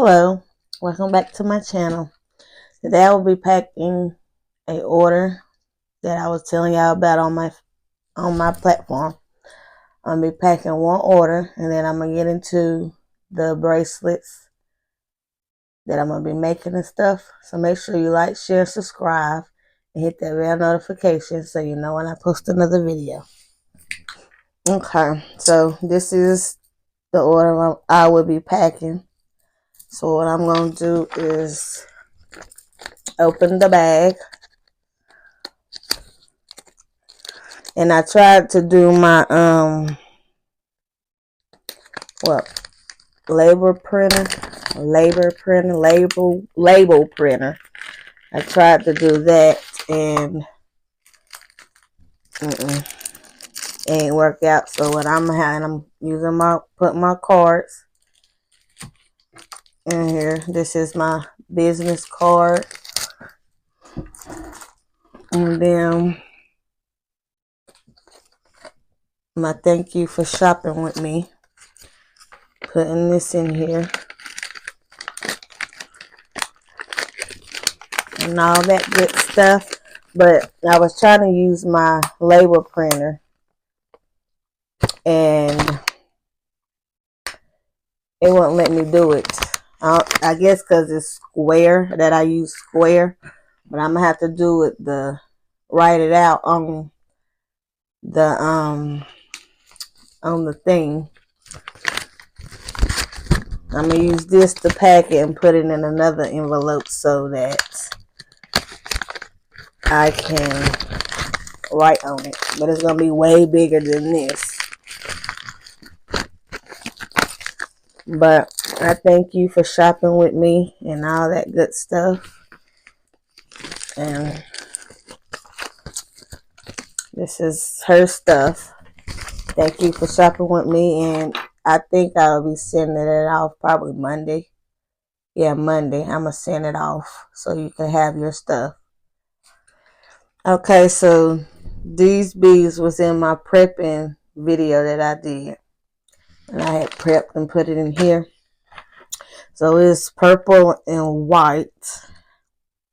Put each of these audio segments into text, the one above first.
Hello, welcome back to my channel. Today I will be packing a order that I was telling y'all about on my platform. I'm gonna be packing one order and then I'm gonna get into the bracelets that I'm gonna be making and stuff. So make sure you like, share, subscribe, and hit that bell notification so you know when I post another video. Okay, so this is the order I will be packing. So what I'm gonna do is open the bag. And I tried to do my label printer. I tried to do that and it ain't work out. So what I'm putting my cards in here. This is my business card. And then my thank you for shopping with me. Putting this in here. And all that good stuff. But I was trying to use my label printer. And it won't let me do it. I guess because it's square, that I use square. But I'm going to have to do it, write it out on the thing. I'm going to use this to pack it and put it in another envelope so that I can write on it. But it's going to be way bigger than this. But I thank you for shopping with me and all that good stuff. And this is her stuff. Thank you for shopping with me. And I think I'll be sending it off probably Monday. Yeah, Monday. I'm going to send it off so you can have your stuff. Okay, so these beads was in my prepping video that I did. And I had prepped and put it in here. So it's purple and white.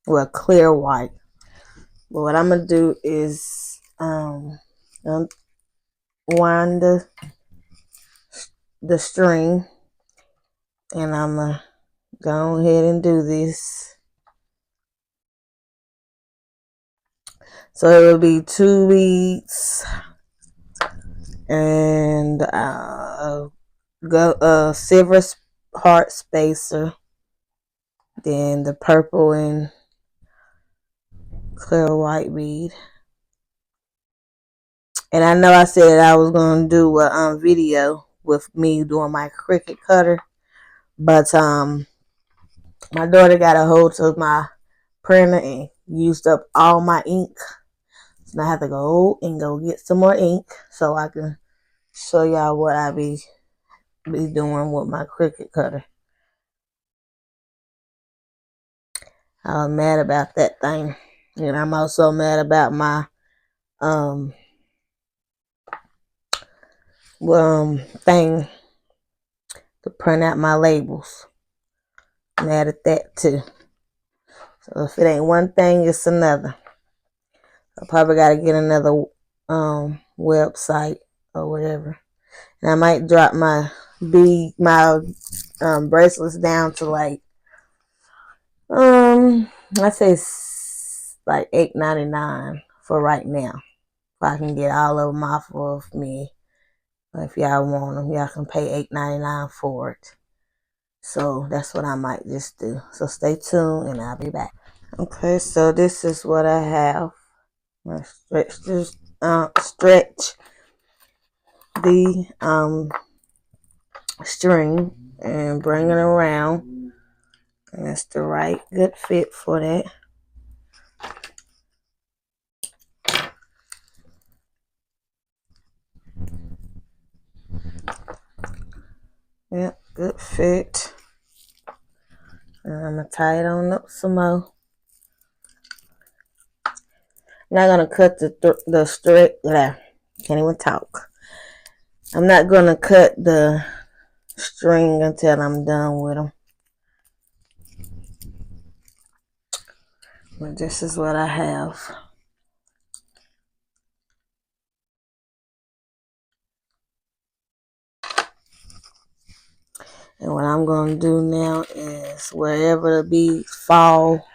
Well, clear white. But what I'm going to do is wind the string. And I'm going to go ahead and do this. So it will be 2 beads. And silver heart spacer. Then the purple and clear white bead. And I know I said I was going to do a video with me doing my Cricut cutter. But my daughter got a hold of my printer and used up all my ink. So I have to go get some more ink so I can show y'all what I be doing with my Cricut cutter. I was mad about that thing. And I'm also mad about my thing to print out my labels. I'm mad at that too. So if it ain't one thing, it's another. I probably got to get another website or whatever. And I might drop my bracelets down to like I say like $8.99 for right now. If I can get all of them off of me. If y'all want them, y'all can pay $8.99 for it. So that's what I might just do. So stay tuned and I'll be back. Okay, so this is what I have. I'm gonna stretch the string and bring it around. And that's the right good fit for that. Yep, good fit. And I'm going to tie it on up some more. I'm not going to cut the straight. Can't even talk. I'm not going to cut the string until I'm done with them. And this is what I have. And what I'm going to do now is wherever the beads fall,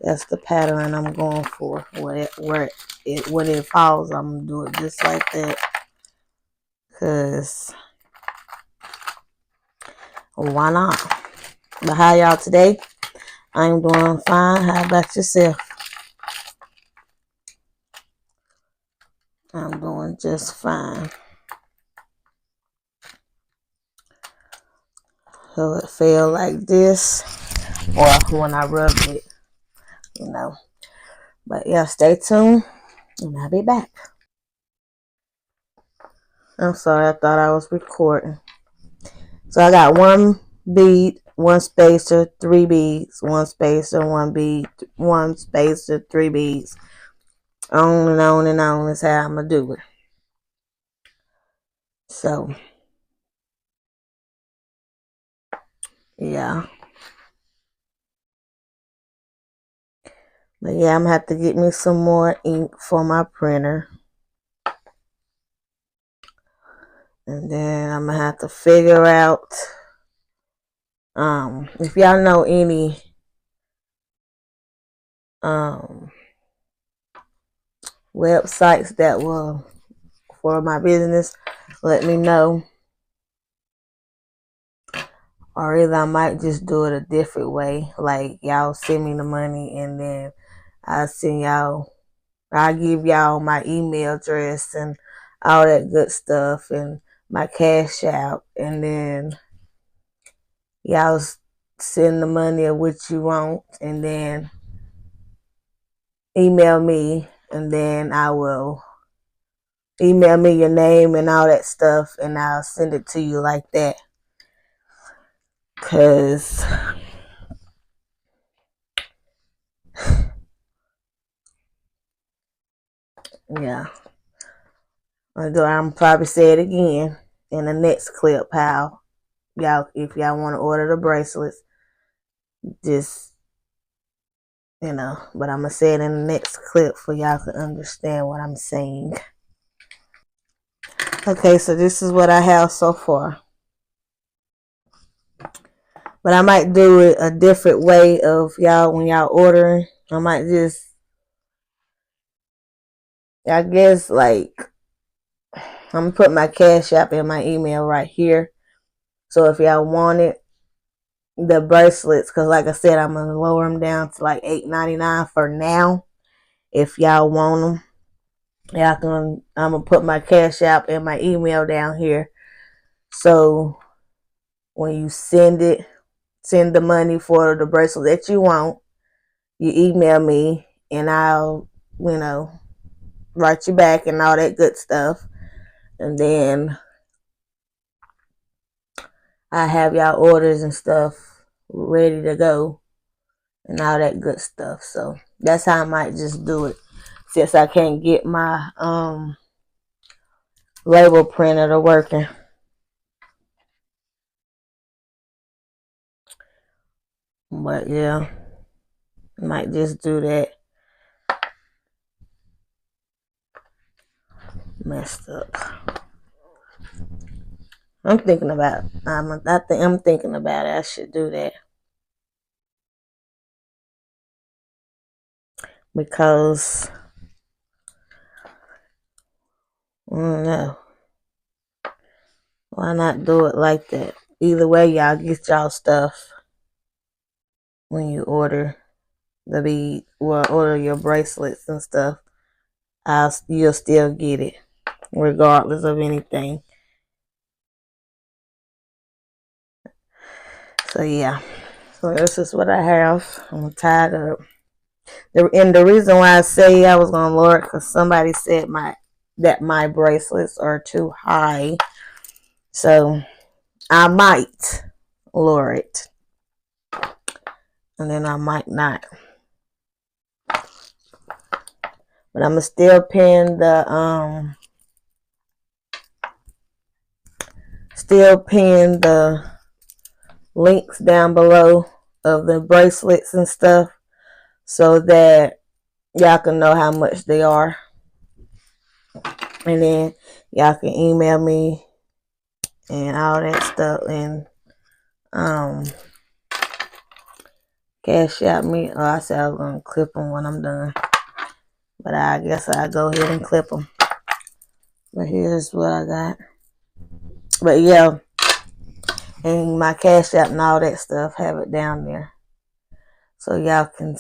that's the pattern I'm going for. When it falls, I'm going to do it just like that. Because why not? But how y'all today? I'm doing fine. How about yourself? I'm doing just fine. So it feel like this, or when I rub it, you know. But yeah, stay tuned, and I'll be back. I'm sorry, I thought I was recording. So I got one bead, one spacer, 3 beads, one spacer, 1 bead, 1 spacer, 3 beads. On and on and on is how I'm going to do it. So, yeah. But yeah, I'm going to have to get me some more ink for my printer. And then I'm going to have to figure out, if y'all know any, websites that will, for my business, let me know. Or either I might just do it a different way. Like y'all send me the money and then I'll give y'all my email address and all that good stuff and my cash out, and then y'all send the money of what you want and then email me, and then I will email me your name and all that stuff and I'll send it to you like that. Cause yeah, I'm probably say it again in the next clip how y'all, if y'all want to order the bracelets, just, you know, but I'm gonna say it in the next clip for y'all to understand what I'm saying. Okay, so this is what I have so far, but I might do it a different way of y'all when y'all ordering. I might just, I guess, like, I'm gonna put my cash app and my email right here. So if y'all want it, the bracelets, because like I said, I'm gonna lower them down to like $8.99 for now. If y'all want them, y'all can. I'm gonna put my cash app and my email down here. So when you send the money for the bracelet that you want, you email me and I'll, you know, write you back and all that good stuff. And then I have y'all orders and stuff ready to go and all that good stuff. So that's how I might just do it, since I can't get my label printer to working. But yeah, I might just do that. Messed up. I'm thinking about I'm thinking about it. I should do that. Because I don't know. Why not do it like that? Either way, y'all get y'all stuff when you order the bead or order your bracelets and stuff. You'll still get it regardless of anything. So yeah. So this is what I have. I'm tired of it. And the reason why I say I was gonna lower it, because somebody said that my bracelets are too high. So I might lower it. And then I might not. But I'm gonna still pin the links down below of the bracelets and stuff, so that y'all can know how much they are. And then y'all can email me and all that stuff, and cash out me. Oh, I said I was gonna clip them when I'm done, but I guess I'll go ahead and clip them. But here's what I got. But yeah, and my cash app and all that stuff, have it down there, so y'all can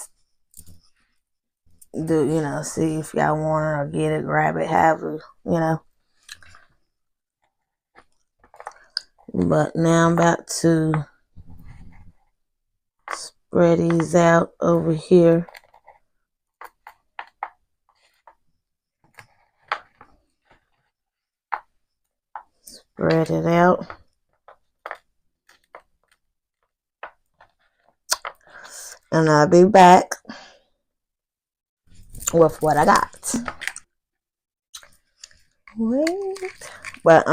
do, you know, see if y'all want it or get it, grab it, however, you know. But now I'm about to spread these out over here. Spread it out. And I'll be back with what I got. Wait. But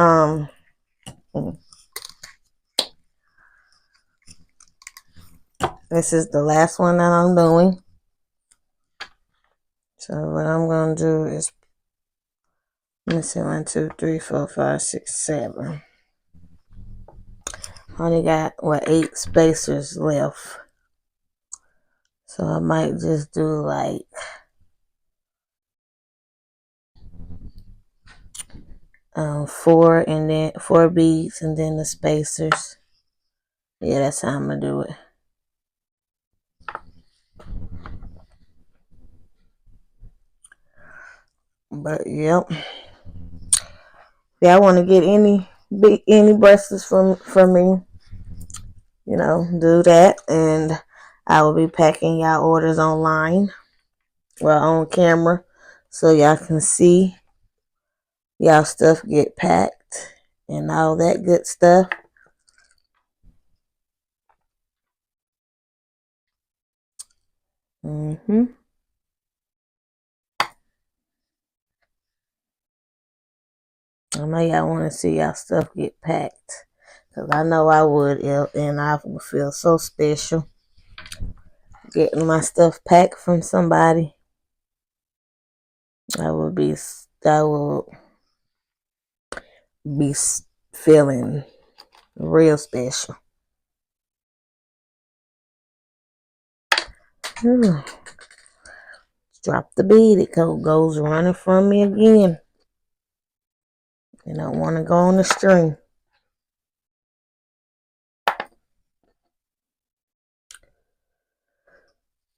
this is the last one that I'm doing. So what I'm gonna do is, let me see, 1, 2, 3, 4, 5, 6, 7. Only got 8 spacers left. So I might just do like 4, and then 4 beads and then the spacers. Yeah, that's how I'm gonna do it. But yep. Yeah, I want to get any bracelets from me, you know, do that, and I will be packing y'all orders online, well, on camera, so y'all can see y'all stuff get packed and all that good stuff. I know y'all want to see y'all stuff get packed, because I know I would, and I would feel so special getting my stuff packed from somebody. I will be feeling real special. Drop the bead, it goes running from me again. You don't want to go on the string.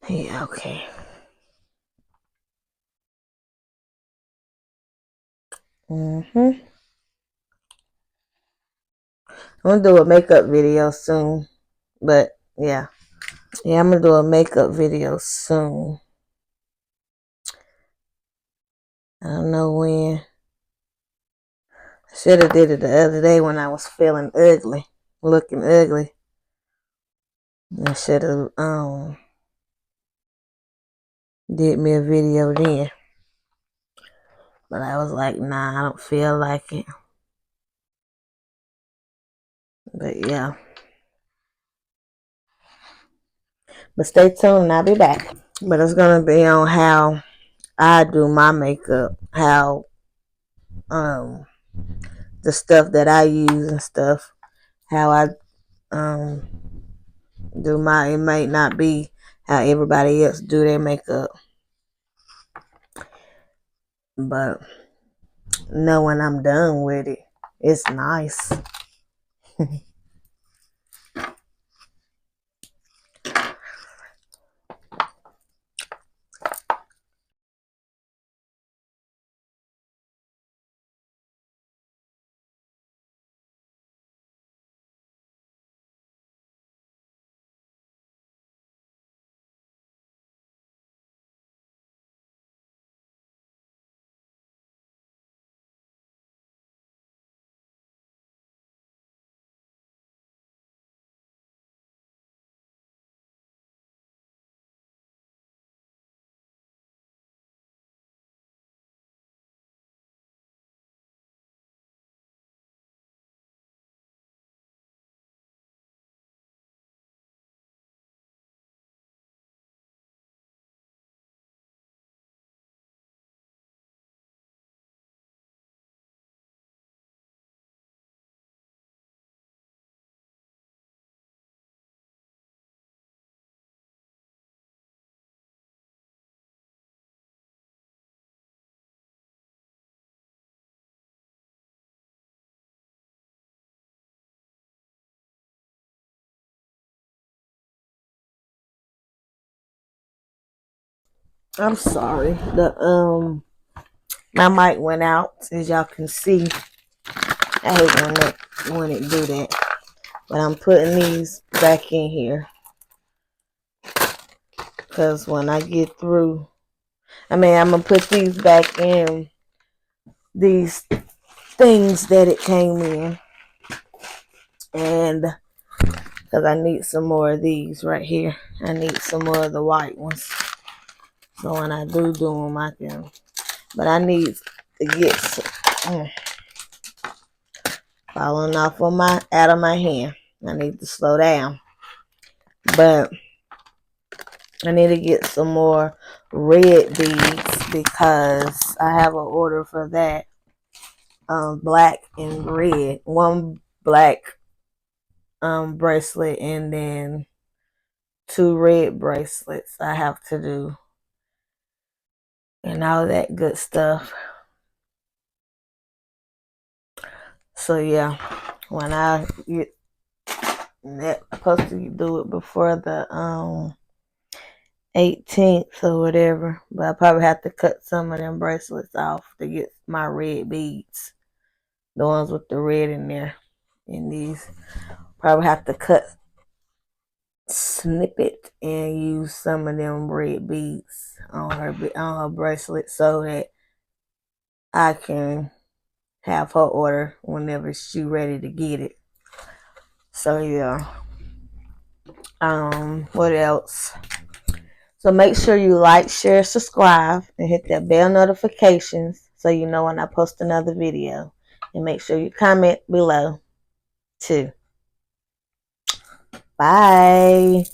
Yeah, okay. I'm gonna do a makeup video soon, but yeah. Yeah, I'm gonna do a makeup video soon. I don't know when. I should have did it the other day when I was feeling ugly, looking ugly. I should have did me a video then. But I was like, nah, I don't feel like it. But yeah. But stay tuned, I'll be back. But it's gonna be on how I do my makeup, how the stuff that I use and stuff, how I do my, it might not be how everybody else do their makeup, but knowing I'm done with it, it's nice. I'm sorry. My mic went out, as y'all can see. I hate when it do that. But I'm putting these back in here. Because when I get through, I'm going to put these back in these things that it came in. And because I need some more of these right here. I need some more of the white ones. So when I do them, I can. But I need to get some. Falling off of out of my hand. I need to slow down. But I need to get some more red beads because I have an order for that. Black and red. One black bracelet and then 2 red bracelets I have to do. And all that good stuff. So yeah, when I get that, I'm supposed to do it before the 18th or whatever, but I probably have to cut some of them bracelets off to get my red beads, the ones with the red in there. And these probably have to snip it and use some of them red beads on her bracelet so that I can have her order whenever she's ready to get it. So yeah. What else? So make sure you like, share, subscribe, and hit that bell notifications so you know when I post another video. And make sure you comment below too. Bye.